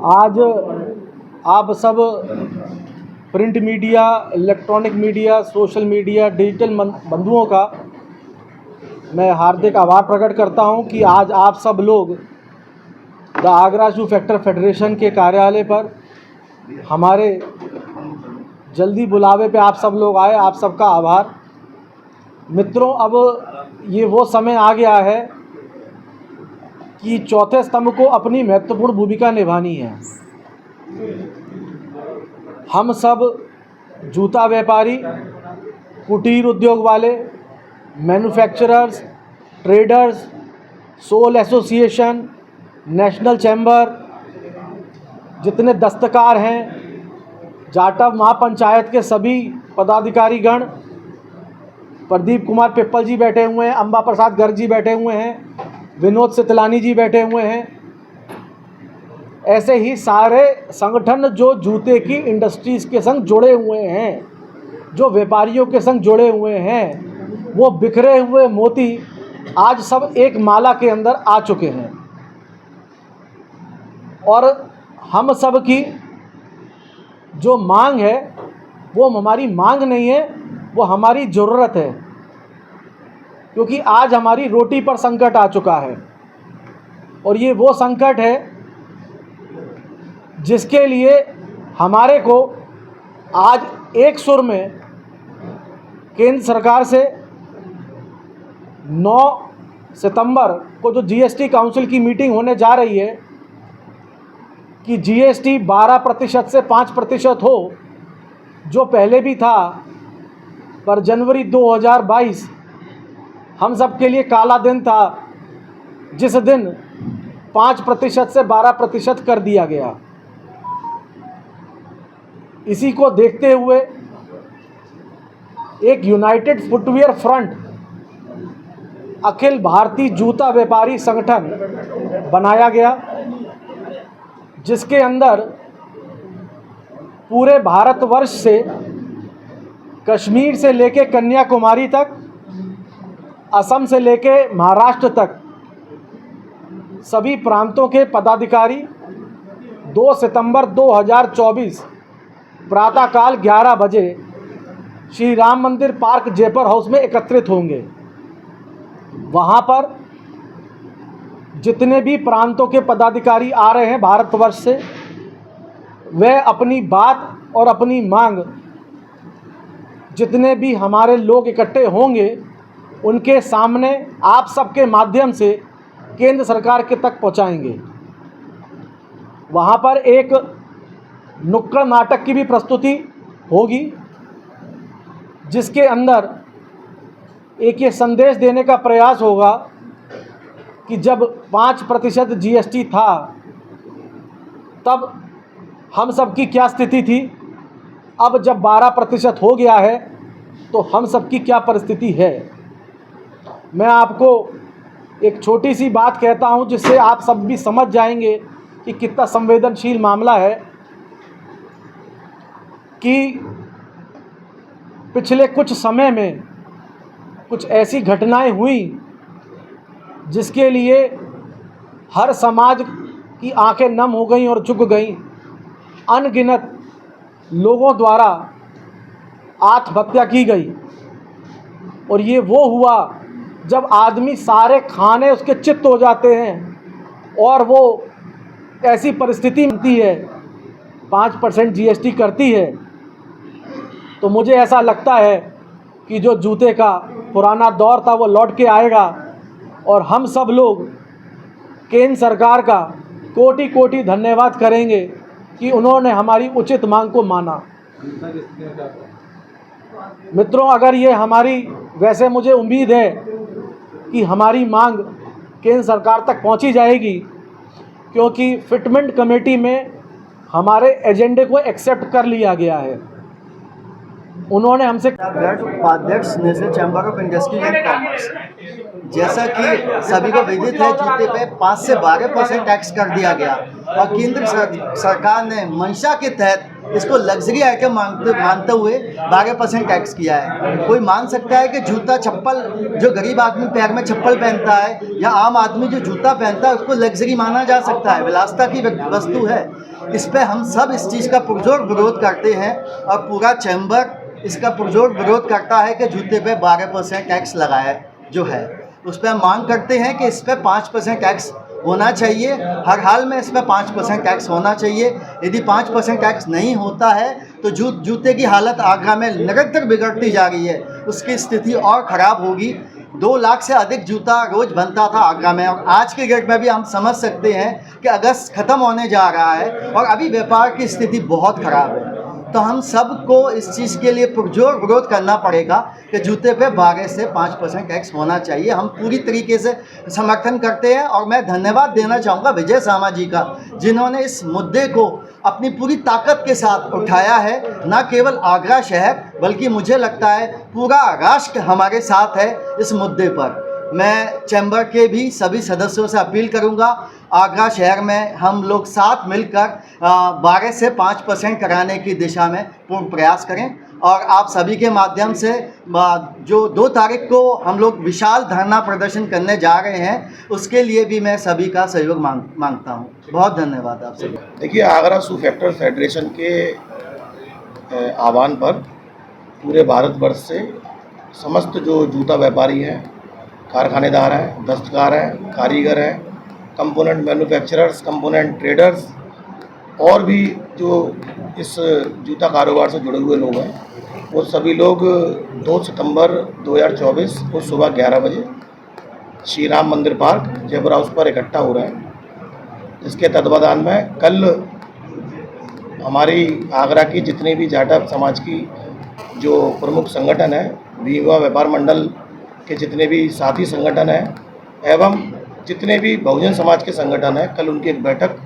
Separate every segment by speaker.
Speaker 1: आज आप सब print media, electronic media, social media, digital बंधुओं का मैं हार्दिक आभार प्रकट करता हूं कि आज आप सब लोग the Agra shoe factor federation के कार्यालय पर हमारे जल्दी बुलावे पे आप सब लोग आए। आप सबका आभार। मित्रों, अब ये वो समय आ गया है कि चौथे स्तंभ को अपनी महत्वपूर्ण भूमिका निभानी है। हम सब जूता व्यापारी, कुटीर उद्योग वाले, मैन्युफैक्चरर्स, ट्रेडर्स, सोल एसोसिएशन, नेशनल चैम्बर, जितने दस्तकार हैं, जाटव महापंचायत के सभी पदाधिकारीगण, प्रदीप कुमार पिप्पल जी बैठे हुए हैं, अंबा प्रसाद गर्ग जी बैठे हुए हैं, विनोद सितलानी जी बैठे हुए हैं, ऐसे ही सारे संगठन जो जूते की इंडस्ट्रीज़ के संग जुड़े हुए हैं, जो व्यापारियों के संग जुड़े हुए हैं, वो बिखरे हुए मोती आज सब एक माला के अंदर आ चुके हैं। और हम सब की जो मांग है वो हमारी मांग नहीं है, वो हमारी ज़रूरत है, क्योंकि आज हमारी रोटी पर संकट आ चुका है। और ये वो संकट है जिसके लिए हमारे को आज एक सुर में केंद्र सरकार से 9 सितंबर को जो जीएसटी काउंसिल की मीटिंग होने जा रही है कि जीएसटी 12% से 5% हो, जो पहले भी था, पर जनवरी 2022 हम सब के लिए काला दिन था, जिस दिन 5% से 12% कर दिया गया। इसी को देखते हुए एक United footwear front, Akhil Bharatiya जूता व्यापारी संगठन बनाया गया, जिसके अंदर पूरे भारतवर्ष से, कश्मीर से लेके कन्याकुमारी तक, असम से लेके महाराष्ट्र तक सभी प्रांतों के पदाधिकारी 2 सितंबर 2024 प्रातःकाल 11 बजे श्री राम मंदिर पार्क जयपुर हाउस में एकत्रित होंगे। वहाँ पर जितने भी प्रांतों के पदाधिकारी आ रहे हैं भारतवर्ष से, वह अपनी बात और अपनी मांग, जितने भी हमारे लोग इकट्ठे होंगे, उनके सामने आप सबके माध्यम से केंद्र सरकार के तक पहुंचाएंगे। वहाँ पर एक नुक्कड़ नाटक की भी प्रस्तुति होगी, जिसके अंदर एक ये संदेश देने का प्रयास होगा कि जब 5% जीएसटी था तब हम सब की क्या स्थिति थी, अब जब 12% हो गया है तो हम सब की क्या परिस्थिति है। मैं आपको एक छोटी सी बात कहता हूं, जिससे आप सब भी समझ जाएंगे कि कितना संवेदनशील मामला है। कि पिछले कुछ समय में कुछ ऐसी घटनाएं हुई जिसके लिए हर समाज की आंखें नम हो गईं और झुक गईं। अनगिनत लोगों द्वारा आत्महत्या की गई, और ये वो हुआ जब आदमी सारे खाने उसके चित्त हो जाते हैं और वो ऐसी परिस्थिति बनती है, 5% जीएसटी करती है, तो मुझे ऐसा लगता है कि जो जूते का पुराना दौर था वो लौट के आएगा, और हम सब लोग केंद्र सरकार का कोटि कोटि धन्यवाद करेंगे कि उन्होंने हमारी उचित मांग को माना। मित्रों, अगर ये हमारी, वैसे मुझे उम्मीद है कि हमारी मांग केंद्र सरकार तक पहुंची जाएगी, क्योंकि फिटमेंट कमेटी में हमारे एजेंडे को एक्सेप्ट कर लिया गया है। उन्होंने हमसे
Speaker 2: उपाध्यक्ष national chamber of industry and commerce, जैसा कि सभी को विदित है, जूते पे 5 से 12% टैक्स कर दिया गया, और केंद्र सरकार ने मंशा के तहत इसको लग्जरी आइटम मानते हुए 12% टैक्स किया है। कोई मान सकता है कि जूता चप्पल, जो गरीब आदमी पैर में चप्पल पहनता है, या आम आदमी जो जूता पहनता है, उसको लग्जरी माना जा सकता है, विलासिता की वस्तु है। इस पे हम सब इस चीज़ का पुरजोर विरोध करते हैं और पूरा चैम्बर इसका पुरजोर विरोध करता है कि जूते पे 12% टैक्स लगाया जो है। उस पर हम मांग करते हैं कि इस पर 5% टैक्स होना चाहिए, हर हाल में इस पर 5% टैक्स होना चाहिए। यदि 5% टैक्स नहीं होता है तो जूते की हालत आगरा में निरंतर बिगड़ती जा रही है, उसकी स्थिति और ख़राब होगी। 2 लाख से अधिक जूता रोज़ बनता था आगरा में, और आज के डेट में भी हम समझ सकते हैं कि अगस्त ख़त्म होने जा रहा है और अभी व्यापार की स्थिति बहुत ख़राब है। तो हम सबको इस चीज़ के लिए पुरजोर विरोध करना पड़ेगा कि जूते पे 12 से 5% टैक्स होना चाहिए। हम पूरी तरीके से समर्थन करते हैं और मैं धन्यवाद देना चाहूँगा विजय सामा जी का, जिन्होंने इस मुद्दे को अपनी पूरी ताकत के साथ उठाया है। न केवल आगरा शहर बल्कि मुझे लगता है पूरा राष्ट्र हमारे साथ है इस मुद्दे पर। मैं चैम्बर के भी सभी सदस्यों से अपील करूंगा, आगरा शहर में हम लोग साथ मिलकर 12 से 5% कराने की दिशा में पूर्ण प्रयास करें। और आप सभी के माध्यम से जो 2 तारीख को हम लोग विशाल धरना प्रदर्शन करने जा रहे हैं, उसके लिए भी मैं सभी का सहयोग मांगता हूं। बहुत धन्यवाद आप सभी।
Speaker 3: देखिए, आगरा शू फैक्टर फेडरेशन के आह्वान पर पूरे भारतवर्ष से समस्त जो जूता व्यापारी हैं, कारखानेदार हैं, दस्तकार हैं, कारीगर हैं, कंपोनेंट मैन्युफैक्चरर्स, कंपोनेंट ट्रेडर्स और भी जो इस जूता कारोबार से जुड़े हुए लोग हैं, वो सभी लोग 2 सितंबर 2024 को सुबह 11 बजे श्री राम मंदिर पार्क जयपुर हाउस पर इकट्ठा हो रहे हैं। इसके तत्वाधान में कल हमारी आगरा की जितनी भी जाटा समाज की जो प्रमुख संगठन है, भीमा व्यापार मंडल के जितने भी साथी संगठन हैं एवं जितने भी बहुजन समाज के संगठन हैं, कल उनकी एक बैठक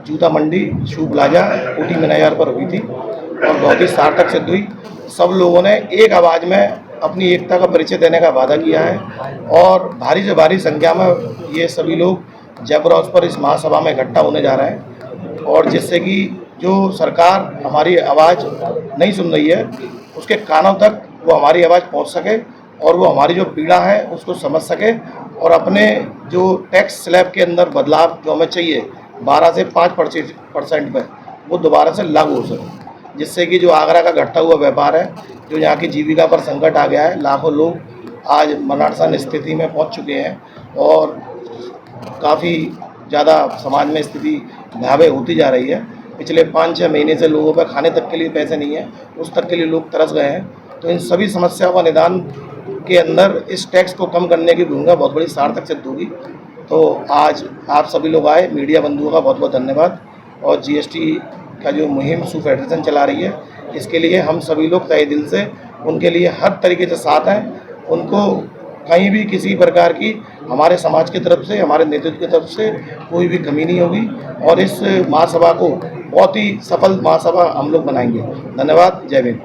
Speaker 3: जूता मंडी शू प्लाजा ऊटी मीनायार पर हुई थी और बहुत ही सार्थक सिद्ध हुई। सब लोगों ने एक आवाज़ में अपनी एकता का परिचय देने का वादा किया है और भारी से भारी संख्या में ये सभी लोग जयपुर हाउस पर इस महासभा में इकट्ठा होने जा रहे हैं, और जिससे कि जो सरकार हमारी आवाज़ नहीं सुन रही है उसके कानों तक वो हमारी आवाज़ पहुंच सके और वो हमारी जो पीड़ा है उसको समझ सके और अपने जो टैक्स स्लैब के अंदर बदलाव जो हमें चाहिए 12 से 5% पे वो दोबारा से लागू हो सके, जिससे कि जो आगरा का घटता हुआ व्यापार है, जो यहाँ की जीविका पर संकट आ गया है, लाखों लोग आज मरणासन स्थिति में पहुँच चुके हैं और काफ़ी ज़्यादा समाज में स्थिति भयावह होती जा रही है। पिछले 5-6 महीने से लोगों पर खाने तक के लिए पैसे नहीं है, उस तक के लिए लोग तरस गए हैं। तो इन सभी समस्याओं का निदान के अंदर इस टैक्स को कम करने की भूमिका बहुत बड़ी सार्थक सिद्ध होगी। तो आज आप सभी लोग आए, मीडिया बंधुओं का बहुत बहुत धन्यवाद। और जीएसटी का जो मुहिम शू फेडरेशन चला रही है, इसके लिए हम सभी लोग तहे दिल से उनके लिए हर तरीके से साथ हैं। उनको कहीं भी किसी प्रकार की हमारे समाज की तरफ से, हमारे नेतृत्व की तरफ से कोई भी कमी नहीं होगी और इस महासभा को बहुत ही सफल महासभा हम लोग बनाएंगे। धन्यवाद। जय भीम।